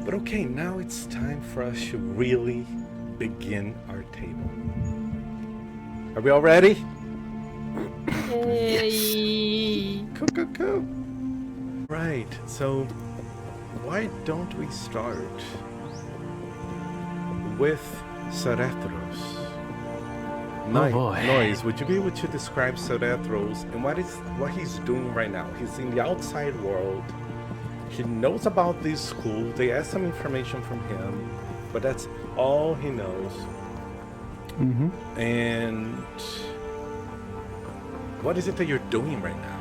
But okay, now it's time for us to really begin our table. Are we all ready? Yay! Cool. Right, so why don't we start with Sarethros? Noize, would you be able to describe Sarethros and what he's doing right now? He's in the outside world. He knows about this school. They asked some information from him, but that's all he knows. Mm-hmm. And what is it that you're doing right now?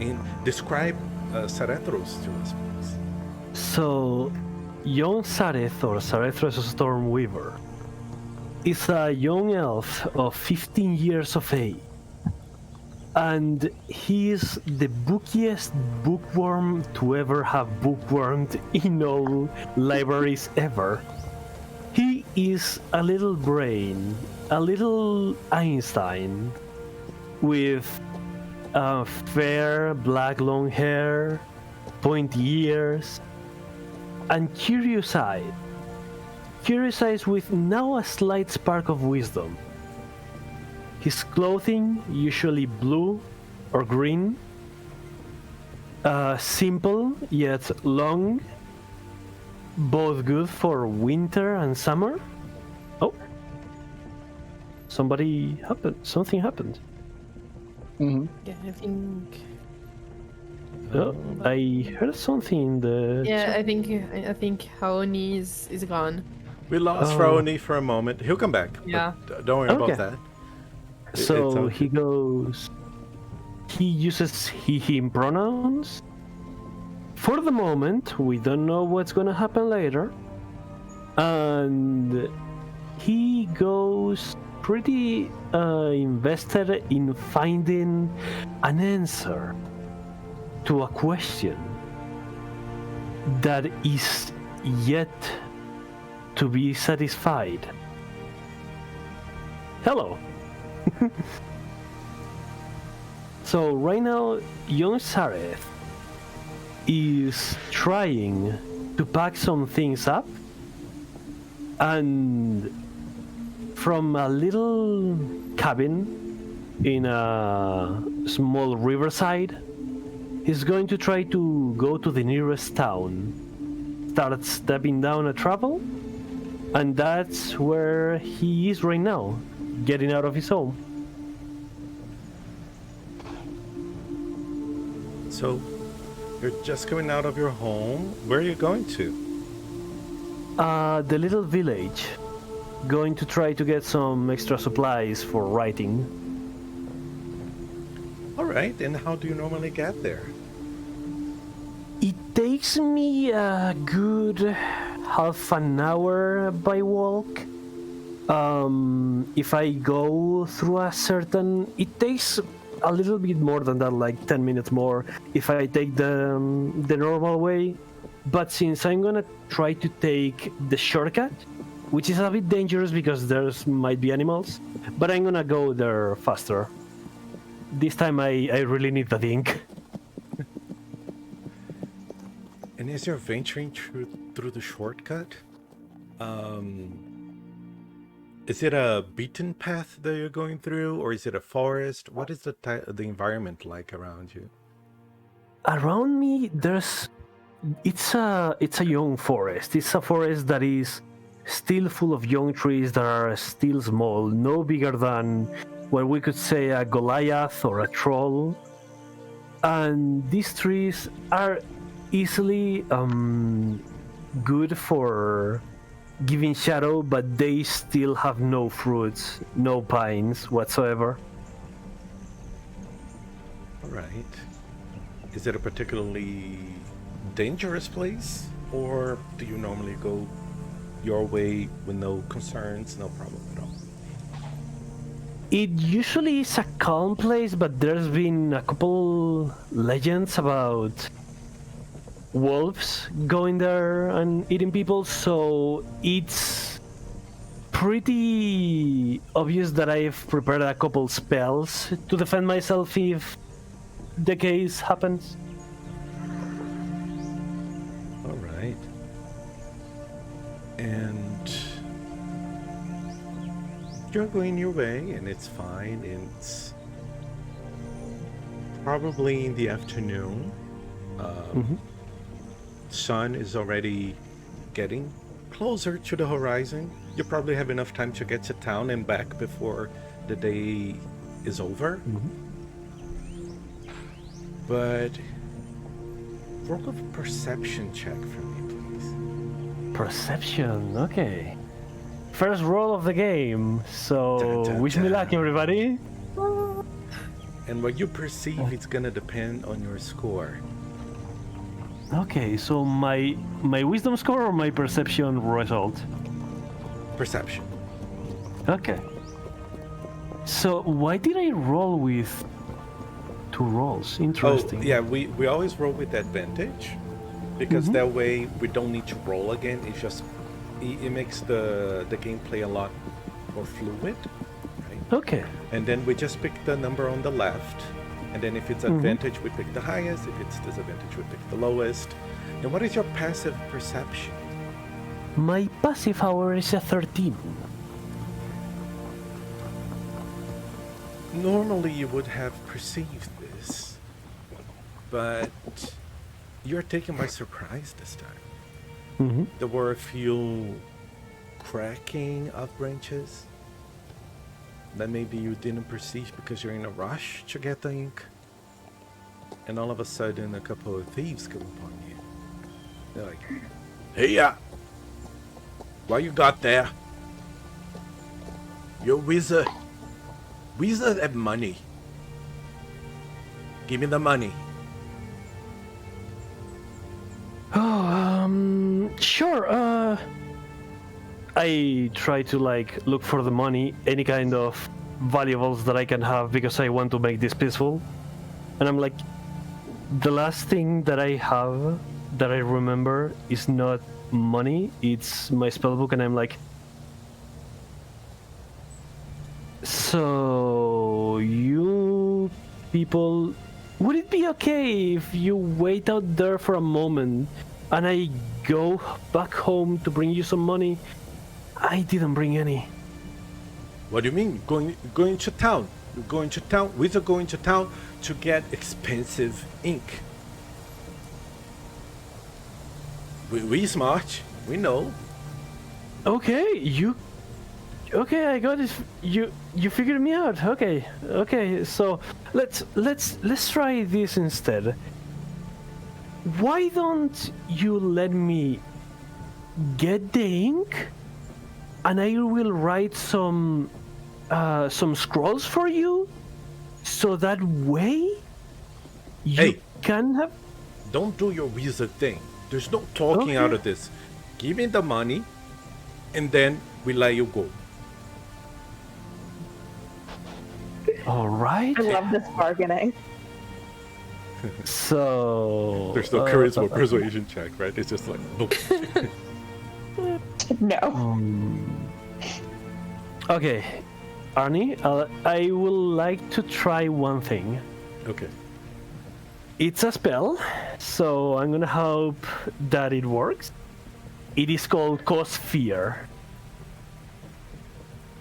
And describe Sarethros to us, please. So, young Sareth, or Sarethros Stormweaver, is a young elf of 15 years of age. And he is the bookiest bookworm to ever have bookwormed in all libraries ever. He is a little brain, a little Einstein, with fair black long hair, pointy ears, and curious eyes with now a slight spark of wisdom. His clothing, usually blue or green, simple yet long, both good for winter and summer. Oh, something happened. Yeah, I think. Oh, I heard something in the. Yeah, I think Arnie is gone. We lost Raoni for a moment. He'll come back. Yeah. Don't worry about that. So okay. he goes. He uses he/him pronouns. For the moment, we don't know what's gonna happen later. And he goes pretty invested in finding an answer to a question that is yet to be satisfied. Hello. So right now, young Sareth is trying to pack some things up, and from a little cabin in a small riverside, he's going to try to go to the nearest town, start stepping down a travel, and that's where he is right now, getting out of his home. So, you're just coming out of your home. Where are you going to? The little village. Going to try to get some extra supplies for writing. All right, and how do you normally get there? It takes me a good half an hour by walk. If I go through it takes a little bit more than that, like 10 minutes more if I take the normal way. But since I'm gonna try to take the shortcut, which is a bit dangerous because there might be animals, but I'm gonna go there faster. This time I really need the ink. And as you're venturing through the shortcut, is it a beaten path that you're going through, or is it a forest? What is the environment like around you? Around me, it's a young forest. It's a forest that is still full of young trees that are still small, no bigger than what we could say a Goliath or a troll. And these trees are easily good for giving shadow, but they still have no fruits, no pines whatsoever. All right. Is it a particularly dangerous place, or do you normally go your way with no concerns, no problem at all? It usually is a calm place, but there's been a couple legends about wolves going there and eating people, so it's pretty obvious that I've prepared a couple spells to defend myself if the case happens. All right. And you're going your way, and it's fine. It's probably in the afternoon. Sun is already getting closer to the horizon. You probably have enough time to get to town and back before the day is over. But roll a perception check for me, please. Perception, okay. First roll of the game, so Dun, dun, wish me dun. luck, everybody. And what you perceive, it's gonna depend on your score. Okay, so my wisdom score or my perception result? Perception. Okay. So why did I roll with two rolls? Interesting. Oh, yeah, we always roll with advantage because that way we don't need to roll again. It's just it makes the gameplay a lot more fluid, right? Okay. And then we just pick the number on the left, and then if it's advantage, we pick the highest. If it's disadvantage, we pick the lowest. And what is your passive perception? My passive hour is a 13. Normally you would have perceived this, but you're taken by surprise this time. There were a few cracking of branches that maybe you didn't perceive because you're in a rush to get the ink. And all of a sudden a couple of thieves come upon you. They're like, "Hey, what you got there? You're a wizard. Wizard have money. Give me the money." Oh, sure. I try to look for the money, any kind of valuables that I can have because I want to make this peaceful. And I'm like, the last thing that I have that I remember is not money, it's my spellbook, and I'm like, so you people, would it be okay if you wait out there for a moment and I go back home to bring you some money? I didn't bring any. What do you mean? Going to town? You're going to town? Wizard going to town to get expensive ink. We smart. We know. Okay, okay, I got it. You figured me out. Okay. So let's try this instead. Why don't you let me get the ink, and I will write some scrolls for you, so that way you can have. Don't do your wizard thing. There's no talking out of this. Give me the money, and then we let you go. All right. I love this bargaining. So There's no charisma persuasion check, right? It's just like, boom. No. Okay, Arnie, I would like to try one thing. Okay. It's a spell, so I'm gonna hope that it works. It is called Cause Fear.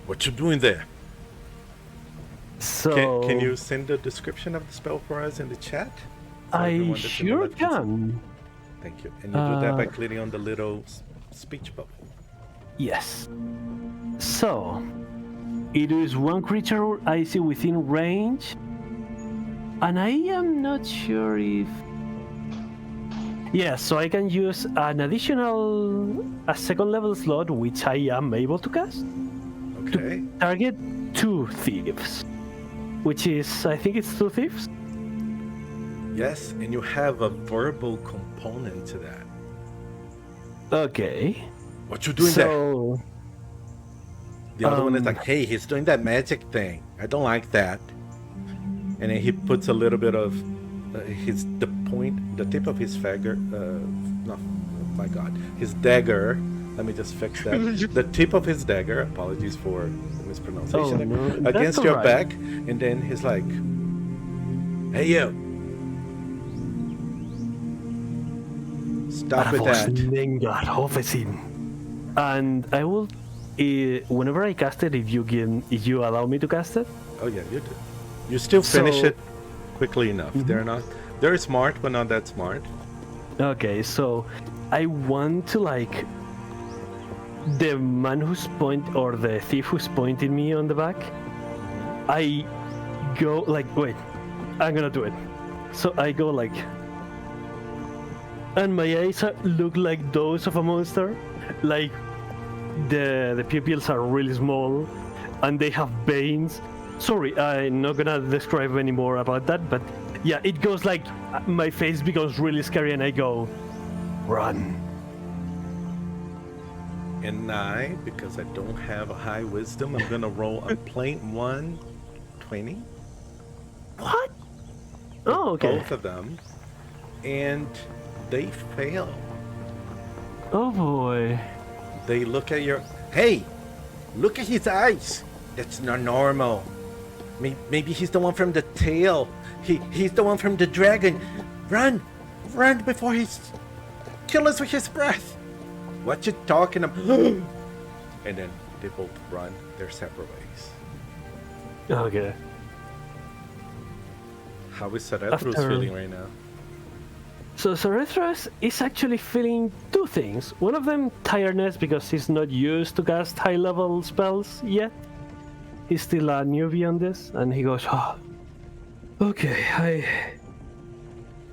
What you doing there? So Can you send the description of the spell for us in the chat? So I everyone that's in the sure live see? can. Thank you. And you do that by clicking on the little speech bubble. Yes. So it is one creature I see within range, and I am not sure if. Yes, so I can use an additional second level slot, which I am able to cast, Okay. to target 2 thieves, which is, I think it's 2 thieves. Yes, and you have a verbal component to that. Okay. What you doing there? So The other one is like, hey, he's doing that magic thing. I don't like that. And then he puts a little bit of the tip of his his dagger. Let me just fix that. The tip of his dagger, apologies for the mispronunciation, no, against that's your all back. right. And then he's like, hey, you. Stop with that. and I will. Whenever I cast it, if you allow me to cast it. Oh yeah, you do. You still finish So- it quickly enough. They're smart, but not that smart. Okay, so I want to like the man who's or the thief who's pointing me on the back. I go like, wait, I'm gonna do it. So I go like, and my eyes look like those of a monster, like the pupils are really small, and they have veins. Sorry, I'm not gonna describe any more about that, but yeah, it goes like my face becomes really scary, and I go, run. And I, because I don't have a high wisdom, I'm gonna roll a plain 120. What? Oh, okay. Both of them. And they fail. Oh boy. They look at your... Hey! Look at his eyes! That's not normal. Maybe he's the one from the tail. He's the one from the dragon. Run! Run before he's... Kill us with his breath! What you talking about? And then they both run their separate ways. Okay. How is Sarethros After- feeling right now? So Sarethros is actually feeling two things. One of them, tiredness, because he's not used to cast high-level spells yet. He's still a newbie on this, and he goes, oh, okay,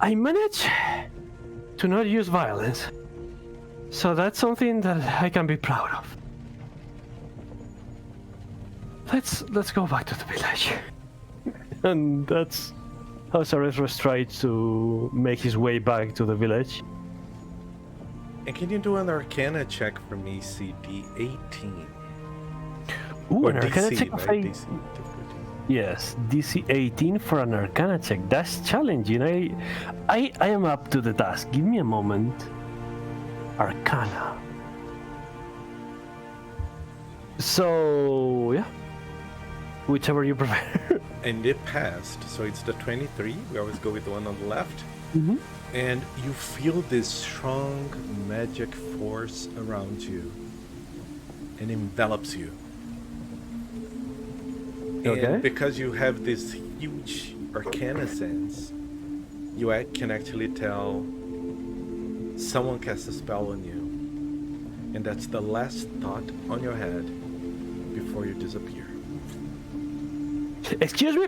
I managed to not use violence. So that's something that I can be proud of. Let's go back to the village. And that's how Sarethros tried to make his way back to the village. And can you do an Arcana check for me, CD 18? Ooh, Or an Arcana DC, check of right? a- DC difficulty. Yes, DC 18 for an Arcana check. That's challenging. I am up to the task. Give me a moment. Arcana. So, yeah. Whichever you prefer. And it passed, so it's the 23. We always go with the one on the left. Mhm. And you feel this strong magic force around you. And envelops you. Okay. And because you have this huge arcana sense, you can actually tell someone cast a spell on you. And that's the last thought on your head before you disappear. Excuse me?